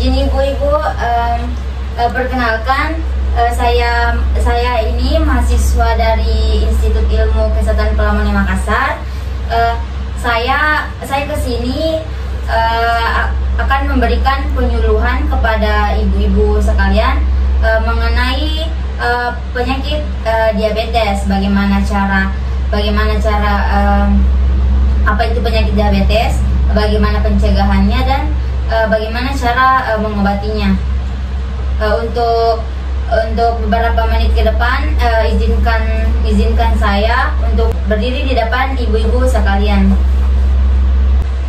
Izin ibu-ibu, perkenalkan, saya ini mahasiswa dari Institut Ilmu Kesehatan Pelamonnya Makassar. Saya kesini akan memberikan penyuluhan kepada ibu-ibu sekalian mengenai penyakit diabetes. Bagaimana cara apa itu penyakit diabetes, bagaimana pencegahannya, dan bagaimana cara mengobatinya. Untuk beberapa menit ke depan, izinkan saya untuk berdiri di depan ibu-ibu sekalian.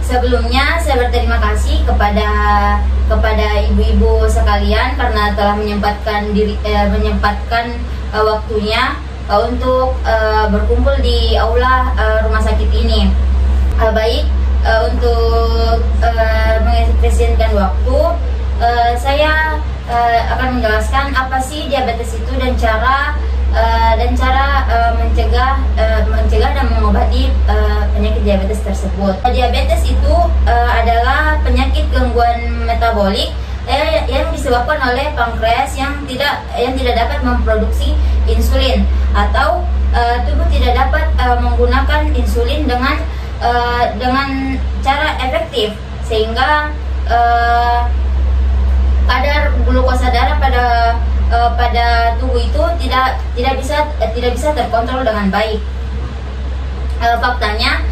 Sebelumnya saya berterima kasih kepada ibu-ibu sekalian karena telah menyempatkan waktunya untuk berkumpul di aula rumah sakit ini. Untuk mengekspresikan waktu, saya akan menjelaskan apa sih diabetes itu dan cara mencegah dan mengobati penyakit diabetes tersebut. Diabetes itu adalah penyakit gangguan metabolik yang disebabkan oleh pankreas yang tidak dapat memproduksi insulin, atau tubuh tidak dapat menggunakan insulin dengan cara efektif, sehingga kadar glukosa darah pada tubuh itu tidak bisa terkontrol dengan baik. Faktanya,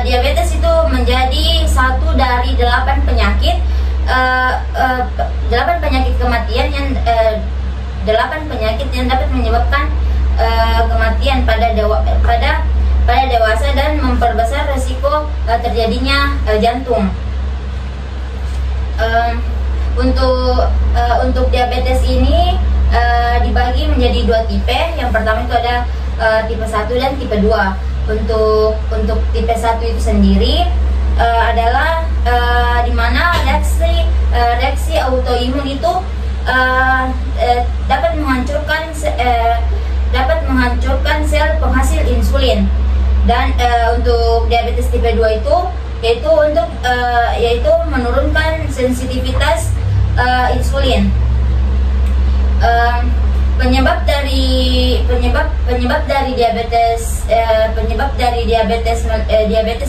diabetes itu menjadi satu dari 8 penyakit 8 penyakit kematian yang 8 penyakit yang dapat menyebabkan kematian pada dewasa dan memperbesar risiko terjadinya jantung. Untuk diabetes ini dibagi menjadi 2 tipe. Yang pertama itu ada tipe 1 dan tipe 2. Untuk tipe 1 itu sendiri adalah di mana reaksi autoimun itu dapat menghancurkan sel penghasil insulin. Dan untuk diabetes tipe 2 itu yaitu menurunkan sensitivitas insulin. Penyebab dari diabetes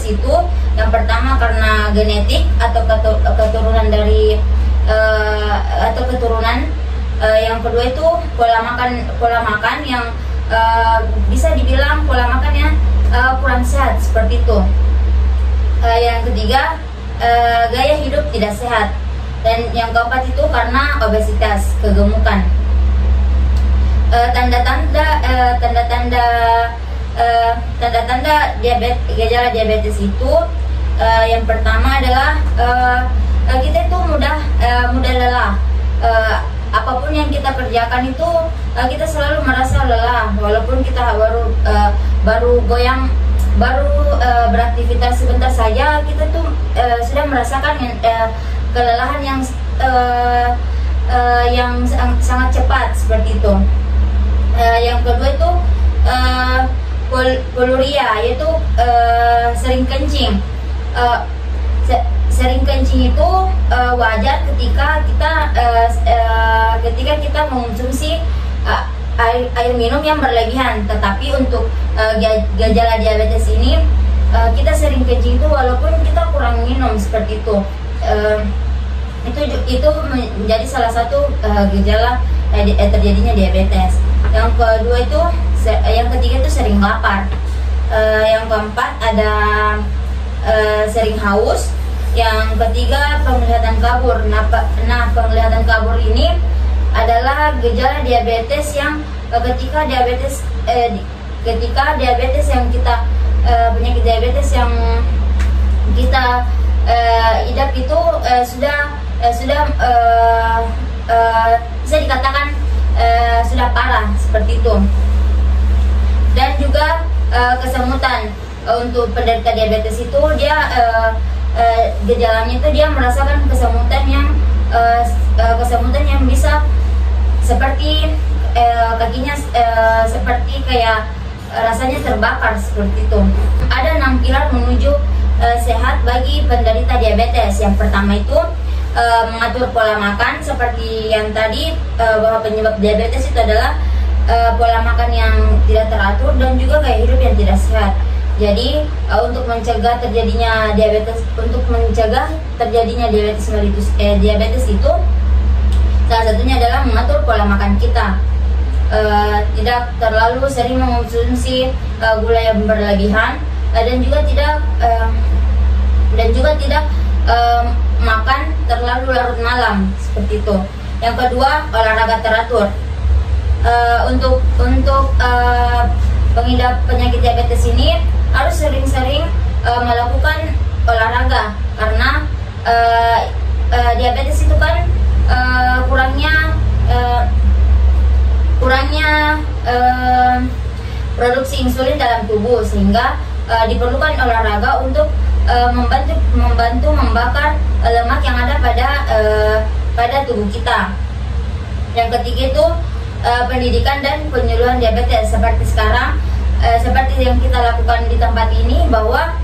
itu yang pertama karena genetik atau keturunan yang kedua itu pola makan yang bisa dibilang pola makannya kurang sehat seperti itu. Yang ketiga, gaya hidup tidak sehat, dan yang keempat itu karena obesitas, kegemukan. Tanda-tanda gejala diabetes itu yang pertama adalah kita itu mudah lelah. Apapun yang kita kerjakan itu kita selalu merasa lelah, walaupun kita baru beraktivitas sebentar saja, kita tuh sudah merasakan kelelahan yang sangat cepat seperti itu. Yang kedua itu poluria, yaitu sering kencing. Sering kencing itu wajar ketika kita mengonsumsi air minum yang berlebihan. Tetapi untuk gejala diabetes ini, kita sering kencing itu walaupun kita kurang minum seperti itu. Itu menjadi salah satu gejala terjadinya diabetes. Yang ketiga itu sering lapar. Yang keempat ada sering haus. Yang ketiga penglihatan kabur. Nah, penglihatan kabur ini adalah gejala diabetes yang ketika diabetes yang kita penyakit diabetes yang kita idap itu sudah bisa dikatakan sudah parah seperti itu. Dan juga kesemutan. Untuk penderita diabetes itu gejalanya itu dia merasakan kesemutan yang bisa seperti kakinya seperti kayak rasanya terbakar seperti itu. Ada 6 pilar menuju sehat bagi penderita diabetes. Yang pertama itu mengatur pola makan seperti yang tadi, bahwa penyebab diabetes itu adalah pola makan yang tidak teratur dan juga gaya hidup yang tidak sehat. Jadi untuk mencegah terjadinya diabetes mellitus, diabetes itu salah satunya adalah mengatur pola makan kita. Tidak terlalu sering mengonsumsi gula yang berlebihan, dan juga tidak makan terlalu larut malam seperti itu. Yang kedua, olahraga teratur. Untuk pengidap penyakit diabetes ini harus sering-sering melakukan olahraga, karena diabetes itu kan kurangnya produksi insulin dalam tubuh, sehingga diperlukan olahraga untuk membantu membakar lemak yang ada pada tubuh kita. Yang ketiga itu pendidikan dan penyuluhan diabetes, seperti sekarang, seperti yang kita lakukan di tempat ini, bahwa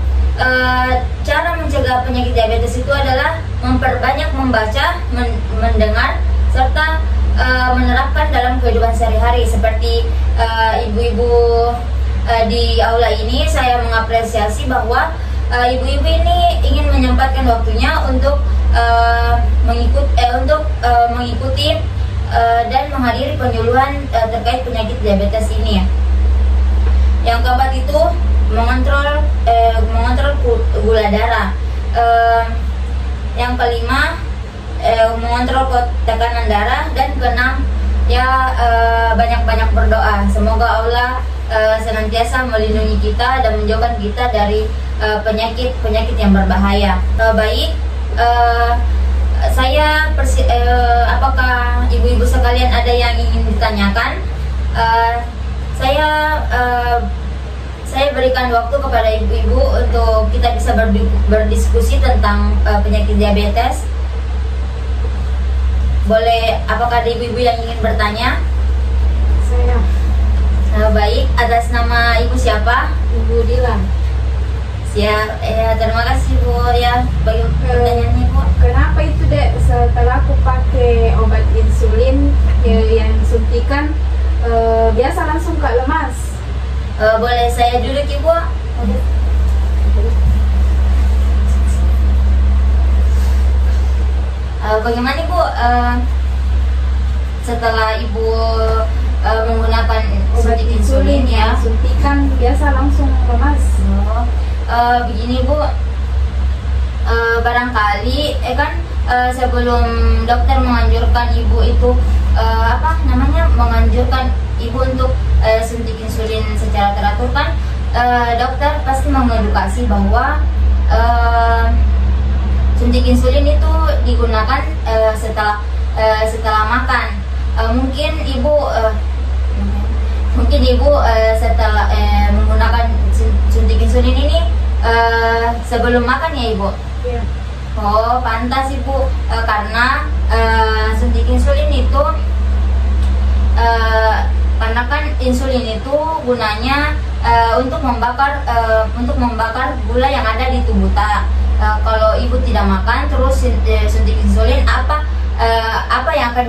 cara mencegah penyakit diabetes itu adalah memperbanyak membaca, mendengar, serta menerapkan dalam kehidupan sehari-hari. Seperti ibu-ibu di aula ini, saya mengapresiasi bahwa ibu-ibu ini ingin menyempatkan waktunya untuk mengikuti dan menghadiri penyuluhan terkait penyakit diabetes ini. Yang keempat itu mengontrol gula darah. Yang kelima, mengontrol tekanan darah. Dan keenam, ya, banyak-banyak berdoa. Semoga Allah senantiasa melindungi kita dan menjauhkan kita dari penyakit yang berbahaya. Baik, apakah ibu-ibu sekalian ada yang ingin ditanyakan? Saya berikan waktu kepada ibu-ibu untuk kita bisa berdiskusi tentang penyakit diabetes. Boleh, apakah ada ibu-ibu yang ingin bertanya? Saya. Baik, atas nama ibu siapa? Ibu Dilan. Siap, terima kasih Bu ya bagi pertanyaannya Bu. Kenapa itu Dek, setelah aku pakai obat insulin yang suntikan, biasa langsung Kak lemas? Boleh saya duduk Ibu? Bagaimana Ibu setelah Ibu menggunakan obat insulin ya? Suntikan biasa langsung lemas. Begini Bu, barangkali sebelum dokter menganjurkan Ibu itu menganjurkan Ibu untuk suntik insulin secara teratur kan, dokter pasti mengedukasi bahwa suntik insulin itu digunakan setelah makan. Mungkin Ibu setelah menggunakan suntik insulin ini sebelum makan ya Ibu? Iya. Oh, pantas Ibu, karena suntik insulin itu karena kan insulin itu gunanya untuk membakar gula yang ada di tubuh kita. Kalau Ibu tidak makan terus suntik insulin, apa yang akan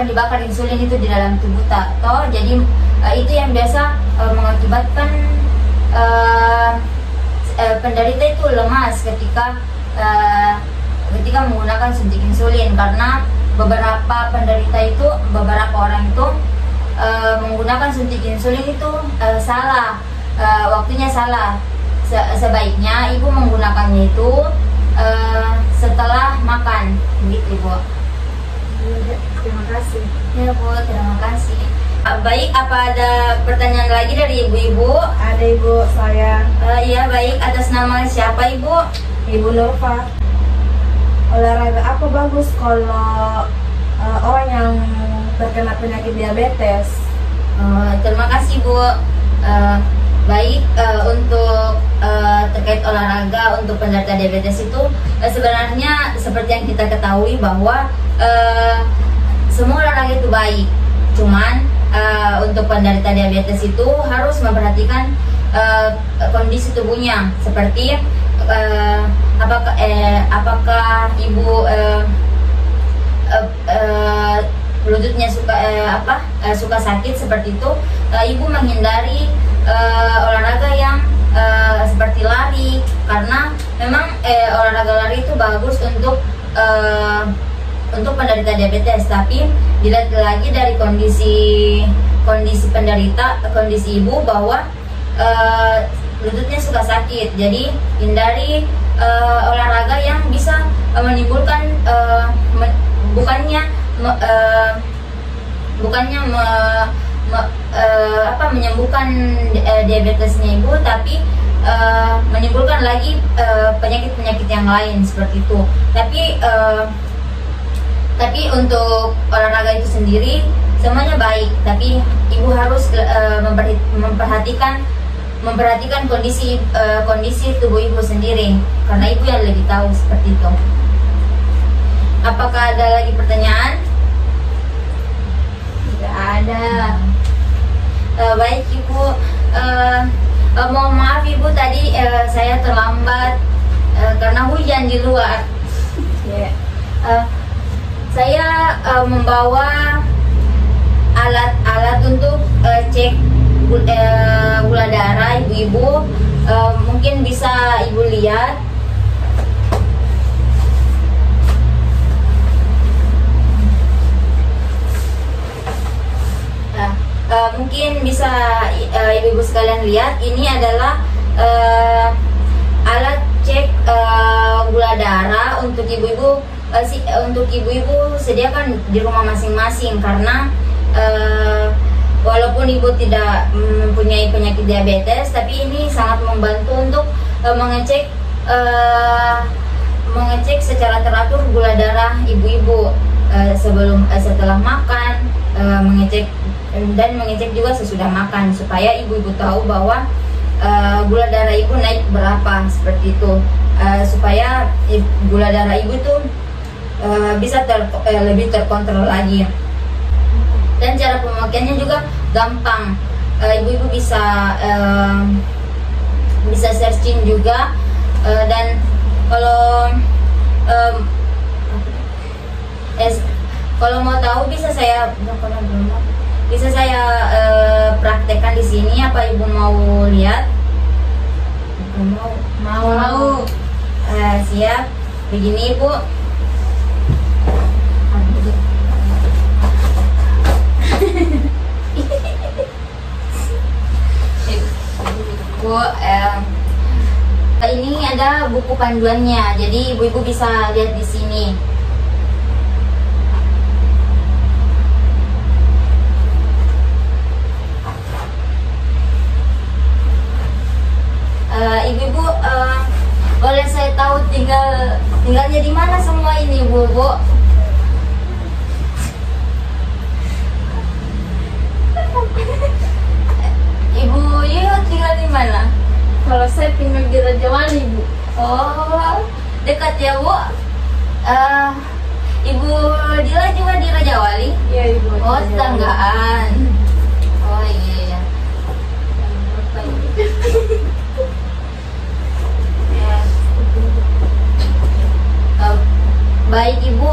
dibakar insulin itu di dalam tubuh kita. Jadi itu yang biasa mengakibatkan penderita itu lemas ketika menggunakan suntik insulin, karena beberapa orang itu menggunakan suntik insulin itu salah, waktunya salah. Sebaiknya Ibu menggunakannya itu setelah makan, begitu Bu. Terima kasih. Ya Bu, terima kasih. Baik, apa ada pertanyaan lagi dari ibu-ibu? Ada Ibu, saya. Iya, baik. Atas nama siapa Ibu? Ibu Nurfa. Olahraga apa bagus kalau orang yang terkena penyakit diabetes? Terima kasih Bu. Baik, untuk terkait olahraga untuk penderita diabetes itu sebenarnya seperti yang kita ketahui bahwa semua olahraga itu baik. Cuman untuk penderita diabetes itu harus memperhatikan kondisi tubuhnya, seperti apakah ibu lututnya suka sakit seperti itu, ibu menghindari olahraga yang seperti lari, karena memang olahraga lari itu bagus untuk penderita diabetes. Tapi dilihat lagi dari kondisi ibu bahwa lututnya suka sakit, jadi hindari olahraga yang bisa menimbulkan menyembuhkan diabetesnya ibu, tapi menimbulkan lagi penyakit-penyakit yang lain seperti itu. Tapi untuk olahraga itu sendiri semuanya baik, tapi ibu harus memperhatikan kondisi tubuh ibu sendiri, karena ibu yang lebih tahu seperti itu. Apakah ada lagi pertanyaan? Tidak ada. Baik ibu, mohon maaf ibu tadi saya terlambat karena hujan di luar. Saya membawa alat untuk cek gula darah ibu-ibu, mungkin bisa ibu lihat. Mungkin bisa ibu-ibu sekalian lihat, ini adalah alat cek gula darah untuk ibu-ibu. Untuk ibu-ibu sediakan di rumah masing-masing, karena walaupun ibu tidak mempunyai penyakit diabetes, tapi ini sangat membantu untuk mengecek secara teratur gula darah ibu-ibu setelah makan, mengecek juga sesudah makan, supaya ibu-ibu tahu bahwa gula darah ibu naik berapa, seperti itu, supaya gula darah ibu tuh bisa lebih terkontrol lagi. Dan cara pemakaiannya juga gampang, ibu-ibu bisa searching juga, dan kalau mau tahu bisa saya praktekkan di sini. Apa ibu mau lihat? Mau. Siap. Begini ibu. Bu, ini ada buku panduannya, jadi ibu-ibu bisa lihat di sini. Ibu-ibu, boleh saya tahu tinggalnya di mana semua ini, Bu? Ibu Yu tinggal di mana? Kalau saya tinggal di Raja Wali, Bu. Oh, dekat ya, Bu? Ibu Dila juga di Raja Wali? Iya, Ibu. Oh, tetanggaan. Oh iya. Baik Ibu,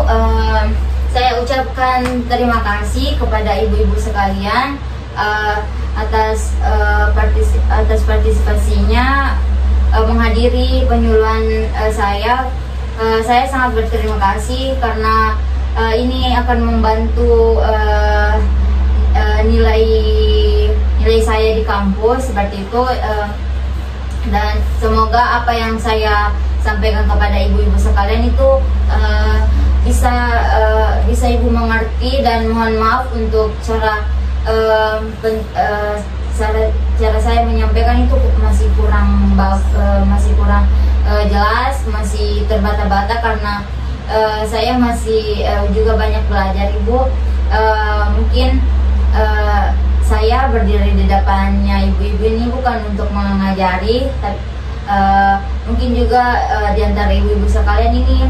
saya ucapkan terima kasih kepada ibu-ibu sekalian atas partisipasinya menghadiri penyuluhan saya. Saya sangat berterima kasih karena ini akan membantu nilai saya di kampus seperti itu, dan semoga apa yang saya sampaikan kepada ibu-ibu sekalian itu bisa ibu mengerti, dan mohon maaf untuk cara saya menyampaikan itu masih kurang jelas, masih terbata-bata karena saya masih juga banyak belajar ibu. Mungkin saya berdiri di depannya ibu-ibu ini bukan untuk mengajari, tapi mungkin juga di antara ibu-ibu sekalian ini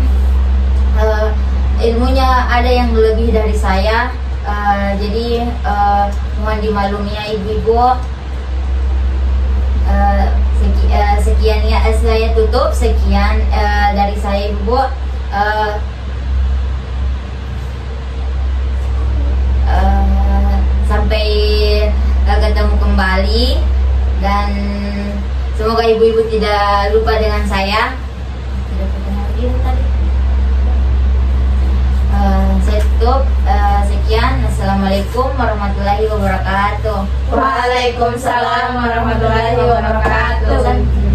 ilmunya ada yang lebih dari saya, jadi mohon dimaklumi ya ibu-ibu. Sekian ya, saya tutup. Sekian dari saya Ibu. Sampai ketemu kembali, dan semoga ibu-ibu tidak lupa dengan saya. Tidak terdengar lagi tadi. Saya tutup. Sekian. Assalamualaikum warahmatullahi wabarakatuh. Waalaikumsalam warahmatullahi wabarakatuh.